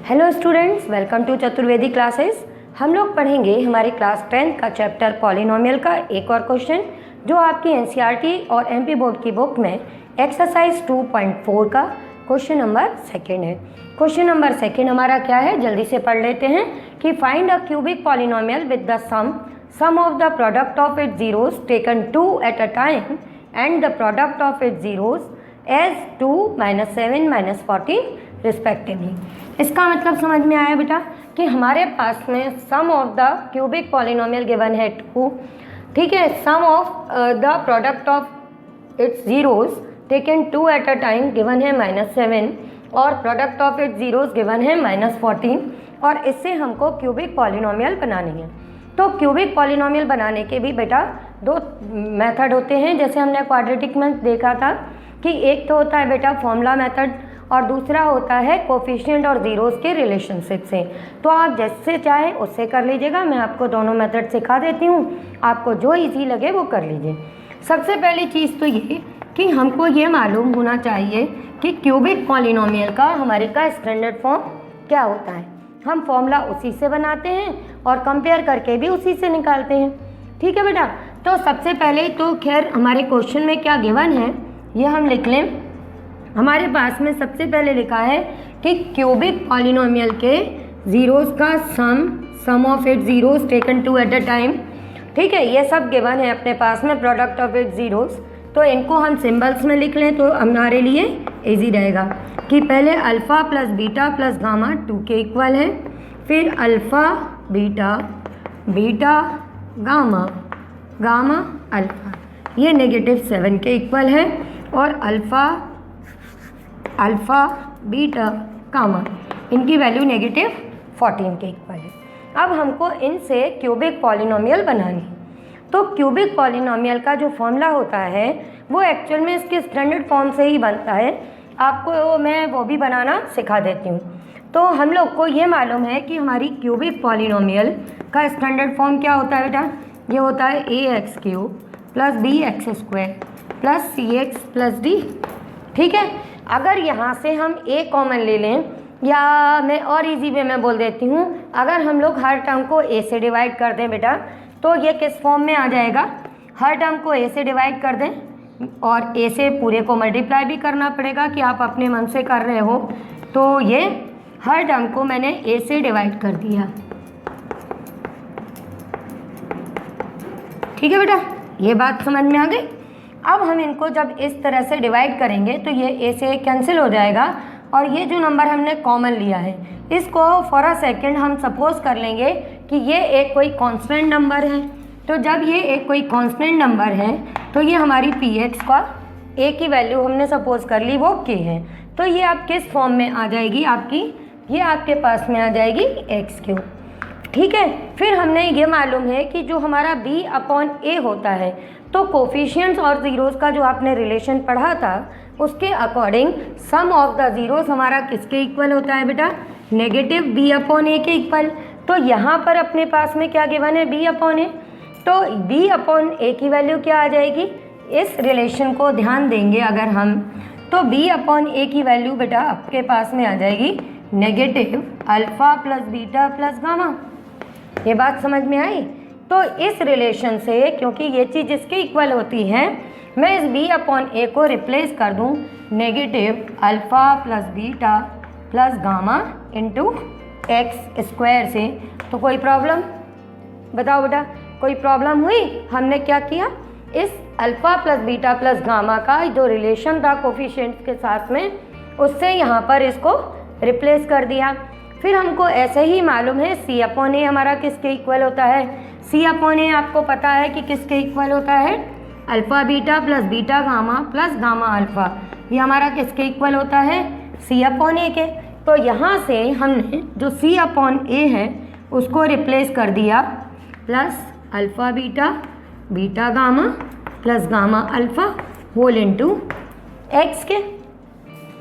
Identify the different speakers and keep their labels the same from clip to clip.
Speaker 1: Hello students, welcome to Chaturvedi classes. हम लोग पढ़ेंगे हमारे क्लास 10 का चैप्टर पॉलिनोमियल का एक और क्वेश्चन जो आपकी एनसीईआरटी और एमपी बोर्ड की बुक में एक्सरसाइज 2.4 का क्वेश्चन नंबर सेकेंड है। क्वेश्चन नंबर सेकेंड हमारा क्या है, जल्दी से पढ़ लेते हैं कि find a cubic polynomial with the sum of the product of its zeros taken 2 at a time and the product of its zeros as 2, -7, -14 respectively. इसका मतलब समझ में आया बेटा कि हमारे पास में sum of the cubic polynomial given है 2, ठीक है। Sum of the product of its zeros taken 2 at a time given है -7 और product of its zeros given है -14 और इससे हमको क्यूबिक पॉलिनोमियल बनानी है। तो क्यूबिक पॉलिनोमियल बनाने के भी बेटा दो मेथड होते हैं, जैसे हमने क्वाड्रेटिक में देखा था कि एक तो होता है बेटा फॉर्मूला मेथड और दूसरा होता है कोफिशिएंट और ज़ीरोज़ के रिलेशनशिप से। तो आप जैसे चाहे उससे कर लीजिएगा, मैं आपको दोनों मेथड सिखा देती हूँ, आपको जो इजी लगे वो कर लीजिए। सबसे पहली चीज़ तो ये कि हमको ये मालूम होना चाहिए कि क्यूबिक पॉलिनोमियल का हमारे का स्टैंडर्ड फॉर्म क्या होता है। हम फॉर्मूला उसी से बनाते हैं और कंपेयर करके भी उसी से निकालते हैं, ठीक है बेटा। तो सबसे पहले तो खैर हमारे क्वेश्चन में क्या गिवन है ये हम लिख लें। हमारे पास में सबसे पहले लिखा है कि क्यूबिक पॉलिनोमियल के ज़ीरोज़ का sum of it zeros taken 2 at a time, ठीक है। ये सब गिवन है अपने पास में प्रोडक्ट ऑफ इट ज़ीरोज़। तो इनको हम सिंबल्स में लिख लें तो हमारे लिए इजी रहेगा कि पहले alpha plus beta plus gamma 2 के इक्वल है, फिर alpha beta beta gamma gamma alpha ये -7 के इक्वल है और अल्फ़ा बीटा गामा इनकी वैल्यू -14 के इक्वल है। अब हमको इनसे क्यूबिक पॉलिनोमियल बनानी है। तो क्यूबिक पॉलिनोमियल का जो फॉर्मूला होता है वो एक्चुअल में इसके स्टैंडर्ड फॉर्म से ही बनता है। आपको मैं वो भी बनाना सिखा देती हूँ। तो हम लोग को ये मालूम है कि हमारी क्यूबिक पॉलिनोमियल का स्टैंडर्ड फॉर्म क्या होता है बेटा, ये होता है ax³ + bx² + cx + d, ठीक है। अगर यहाँ से हम a कॉमन ले लें, या मैं और इजी वे में बोल देती हूँ, अगर हम लोग हर टर्म को a से डिवाइड कर दें बेटा तो ये किस फॉर्म में आ जाएगा। हर टर्म को a से डिवाइड कर दें और a से पूरे को मल्टीप्लाई भी करना पड़ेगा कि आप अपने मन से कर रहे हो। तो ये हर टर्म को मैंने a से डिवाइड कर दिया, ठीक है बेटा, ये बात समझ में आ गई। अब हम इनको जब इस तरह से डिवाइड करेंगे तो ये a से कैंसिल हो जाएगा और ये जो नंबर हमने कॉमन लिया है इसको फॉर अ सेकेंड हम सपोज कर लेंगे कि ये एक कोई कांस्टेंट नंबर है। तो जब ये एक कोई कांस्टेंट नंबर है तो ये हमारी px का a की वैल्यू हमने सपोज कर ली वो k है। तो ये आप किस फॉर्म में आ जाएगी आपकी, ये आपके पास में आ जाएगी x³, ठीक है। फिर हमने ये मालूम है कि जो हमारा b/a होता है तो कोफिशिएंट्स और ज़ीरोज़ का जो आपने रिलेशन पढ़ा था उसके according sum of the zeros हमारा किसके इक्वल होता है बेटा, -b/a के इक्वल। तो यहाँ पर अपने पास में क्या गिवन है, b/a। तो b/a की वैल्यू क्या आ जाएगी, इस रिलेशन को ध्यान देंगे अगर हम तो b/a की वैल्यू बेटा आपके पास में आ जाएगी -अल्फ़ा + बीटा + गामा। ये बात समझ में आई। तो इस रिलेशन से क्योंकि ये चीज़ इसके इक्वल होती है, मैं इस b/a को रिप्लेस कर दूँ -अल्फ़ा + बीटा + गामा × x² से। तो कोई प्रॉब्लम बताओ बेटा, कोई प्रॉब्लम हुई। हमने क्या किया, इस अल्फ़ा + बीटा + गामा का जो रिलेशन था कोफिशिएंट्स के साथ में उससे यहाँ पर इसको रिप्लेस कर दिया। फिर हमको ऐसे ही मालूम है c/a हमारा किसके इक्वल होता है। c/a आपको पता है कि किसके इक्वल होता है, alpha beta + beta gamma + gamma alpha, ये हमारा किसके इक्वल होता है, c/a के। तो यहाँ से हमने जो c/a है उसको रिप्लेस कर दिया +alpha beta beta gamma + gamma alpha whole × x के।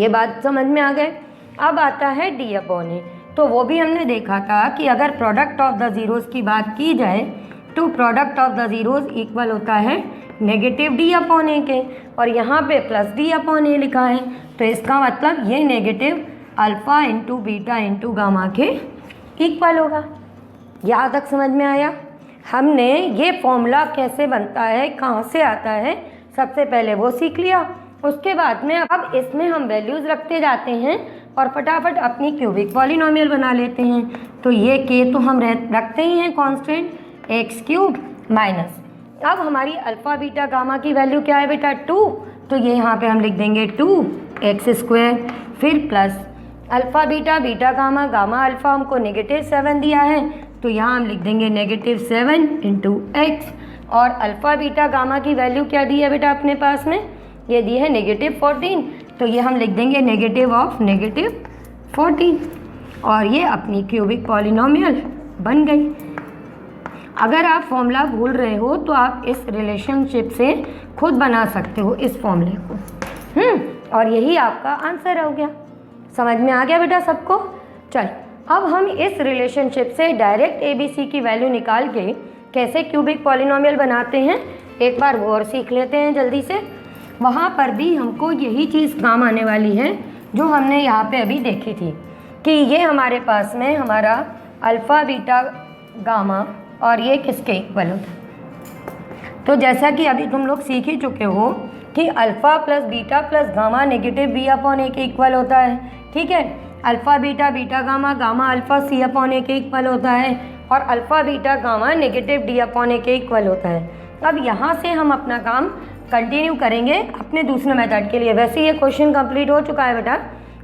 Speaker 1: ये बात समझ में आ गए। अब आता है d/a। तो वो भी हमने देखा था कि अगर प्रोडक्ट ऑफ द ज़ीरोज़ की बात की जाए तो product of the zeros equal होता है -d/a के और यहाँ पे +d/a लिखा है। तो इसका मतलब ये alpha into beta into gamma के इक्वल होगा। यहाँ तक समझ में आया? हमने ये फॉर्मूला कैसे बनता है, कहाँ से आता है, सबसे पहले वो सीख लिया। उसके बाद में अब इसमें हम वैल्यूज़ रखते जाते हैं और फटाफट अपनी क्यूबिक पॉलिनोमियल बना लेते हैं। तो ये के तो हम रखते ही हैं कांस्टेंट एक्स क्यूब माइनस, अब हमारी अल्फ़ा बीटा गामा की वैल्यू क्या है बेटा 2, तो ये यहाँ पे हम लिख देंगे 2x², फिर plus alpha beta beta gamma gamma alpha हमको -7 दिया है, तो यहाँ हम लिख देंगे -7 इंटू एक्स, और अल्फ़ा बीटा गामा की वैल्यू क्या दी है बेटा अपने पास में, ये दी है -14, तो ये हम लिख देंगे -14, और ये अपनी क्यूबिक पॉलिनोमियल बन गई। अगर आप फॉर्मूला भूल रहे हो तो आप इस रिलेशनशिप से खुद बना सकते हो इस फॉर्मूले को। और यही आपका आंसर हो गया। समझ में आ गया बेटा सबको? चल अब हम इस रिलेशनशिप से डायरेक्ट ABC की वैल्यू निकाल के कैसे क्यूबिक पॉलिनोमियल बनाते हैं एक बार वो और सीख लेते हैं जल्दी से। वहाँ पर भी हमको यही चीज़ काम आने वाली है जो हमने यहाँ पे अभी देखी थी कि ये हमारे पास में हमारा अल्फ़ा बीटा गामा और ये किसके इक्वल होता है। तो जैसा कि अभी तुम लोग सीख ही चुके हो कि alpha plus beta plus gamma -b/a के इक्वल होता है, ठीक है। Alpha beta beta gamma gamma alpha c/a के इक्वल होता है, और अल्फ़ा बीटा गामा -d/a के इक्वल होता है। अब यहाँ से हम अपना काम कंटिन्यू करेंगे अपने दूसरे मेथड के लिए। वैसे ये क्वेश्चन कंप्लीट हो चुका है बेटा,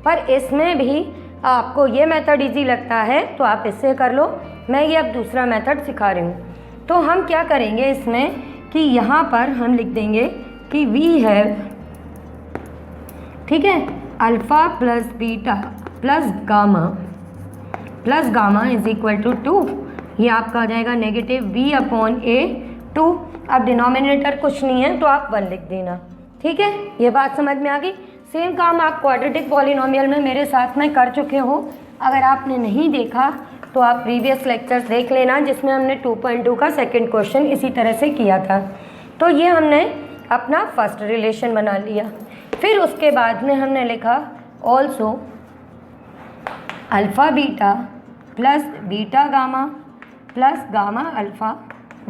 Speaker 1: पर इसमें भी आपको ये मेथड इजी लगता है तो आप इससे कर लो। मैं ये अब दूसरा मेथड सिखा रही हूँ। तो हम क्या करेंगे इसमें कि यहाँ पर हम लिख देंगे कि वी हैव, ठीक है, alpha plus beta plus gamma is equal to 2। ये आपका आ जाएगा -b/a2। अब डिनोमिनेटर कुछ नहीं है तो आप 1 लिख देना, ठीक है। ये बात समझ में आ गई? सेम काम आप क्वाड्रेटिक पॉलिनोमियल में मेरे साथ में कर चुके हो। अगर आपने नहीं देखा तो आप प्रीवियस लेक्चर्स देख लेना जिसमें हमने 2.2 का सेकंड क्वेश्चन इसी तरह से किया था। तो ये हमने अपना फर्स्ट रिलेशन बना लिया। फिर उसके बाद में हमने लिखा also alpha beta plus beta gamma plus gamma alpha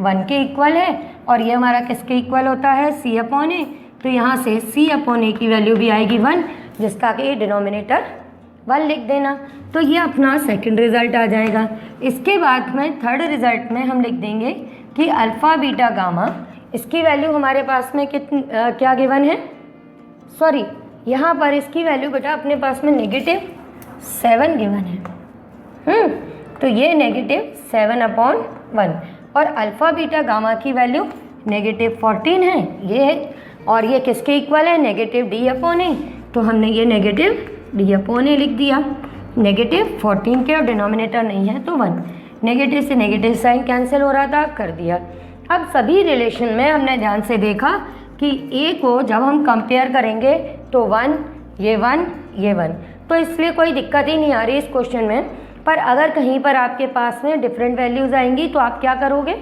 Speaker 1: 1 के इक्वल है, और ये हमारा किसके इक्वल होता है c/a। तो यहाँ से c/a की वैल्यू भी आएगी 1, जिसका कि डिनोमिनेटर 1 लिख देना। तो ये अपना सेकंड रिज़ल्ट आ जाएगा। इसके बाद में थर्ड रिज़ल्ट में हम लिख देंगे कि अल्फ़ा बीटा गामा, इसकी वैल्यू हमारे पास में क्या गिवन है, सॉरी यहाँ पर इसकी वैल्यू बेटा अपने पास में -7 गिवन है। तो ये -7/1, और अल्फ़ा बीटा गामा की वैल्यू -14 है ये है, और ये किसके इक्वल है -d/a। तो हमने ये -d/a लिख दिया, -14 के, और डिनोमिनेटर नहीं है तो 1, नेगेटिव से नेगेटिव साइन कैंसिल हो रहा था, कर दिया। अब सभी रिलेशन में हमने ध्यान से देखा कि ए को जब हम कंपेयर करेंगे तो 1 ये 1 ये 1, तो इसलिए कोई दिक्कत ही नहीं आ रही इस क्वेश्चन में। पर अगर कहीं पर आपके पास में डिफरेंट वैल्यूज़ आएंगी तो आप क्या करोगे,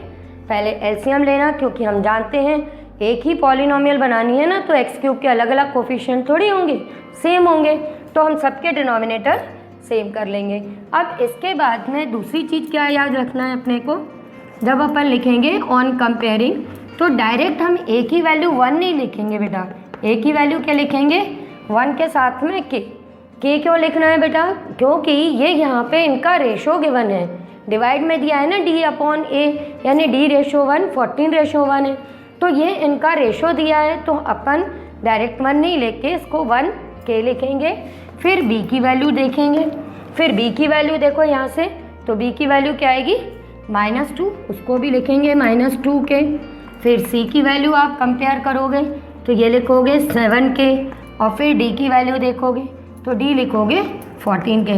Speaker 1: पहले एलसीएम लेना, क्योंकि हम जानते हैं एक ही पॉलिनोमियल बनानी है ना, तो x³ के अलग अलग कोफिशिएंट थोड़ी होंगे, सेम होंगे, तो हम सबके डिनोमिनेटर सेम कर लेंगे। अब इसके बाद में दूसरी चीज़ क्या याद रखना है अपने को, जब अपन लिखेंगे ऑन कंपेयरिंग तो डायरेक्ट हम एक ही वैल्यू 1 नहीं लिखेंगे बेटा, एक ही वैल्यू क्या लिखेंगे 1 के साथ में के क्यों लिखना है बेटा, क्योंकि ये यहाँ पे इनका रेशो गिवन है, डिवाइड में दिया है ना d/a, यानी d/1 14/1 है, तो ये इनका रेशो दिया है, तो अपन डायरेक्ट 1 नहीं लेके इसको 1 के लिखेंगे। फिर b की वैल्यू देखेंगे, फिर b की वैल्यू देखो यहाँ से, तो b की वैल्यू क्या आएगी -2, उसको भी लिखेंगे -2 के। फिर c की वैल्यू आप कंपेयर करोगे तो ये लिखोगे 7 के, और फिर d की वैल्यू देखोगे तो d लिखोगे 14 के।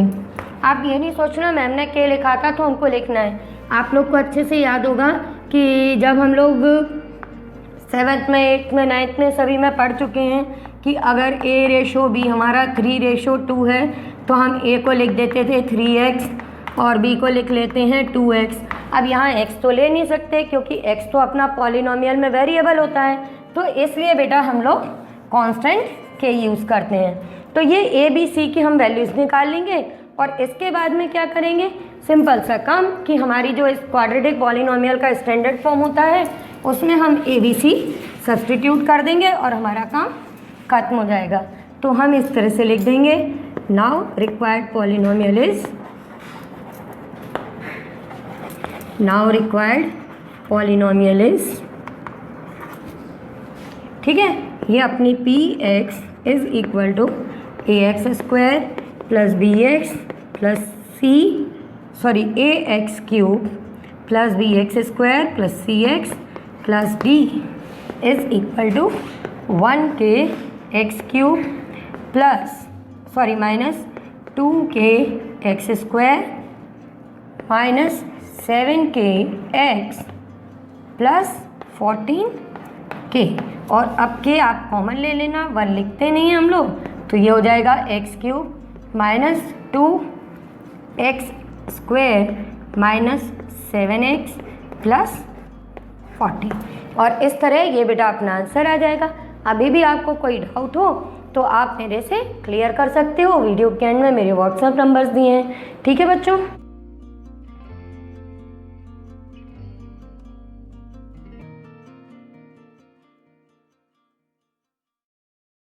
Speaker 1: आप ये नहीं सोचना मैम ने के लिखा था तो हमको लिखना है। आप लोग को अच्छे से याद होगा कि जब हम लोग 7th में 8th में 9th में सभी में पढ़ चुके हैं कि अगर a/b हमारा 3/2 है तो हम a को लिख देते थे 3x और b को लिख लेते हैं 2x। अब यहाँ x तो ले नहीं सकते क्योंकि x तो अपना पॉलिनोमियल में वेरिएबल होता है, तो इसलिए बेटा हम लोग कांस्टेंट के यूज़ करते हैं। तो ये ए बी सी की हम वैल्यूज़ निकाल लेंगे और इसके बाद में क्या करेंगे, सिंपल सा काम कि हमारी जो इस क्वाड्रेटिक पॉलिनोमियल का स्टैंडर्ड फॉर्म होता है उसमें हम ए बी सी सब्सटीट्यूट कर देंगे और हमारा काम खत्म हो जाएगा। तो हम इस तरह से लिख देंगे, now required polynomial is, now required polynomial is, ठीक है, ये अपनी P X is equal to A X square plus B X plus A X cube plus B X square plus C X plus D is equal to 1k X cube minus 2k X square minus 7k X plus 14k। और अब के आप common ले लेना, 1 लिखते नहीं हैं हम लोग, तो ये हो जाएगा x cube minus 2x square minus 7x plus 40। और इस तरह ये बेटा अपना आंसर आ जाएगा। अभी भी आपको कोई डाउट हो तो आप मेरे से क्लियर कर सकते हो, वीडियो के एंड में मेरे व्हाट्सएप नंबर्स दिए हैं। ठीक है बच्चों।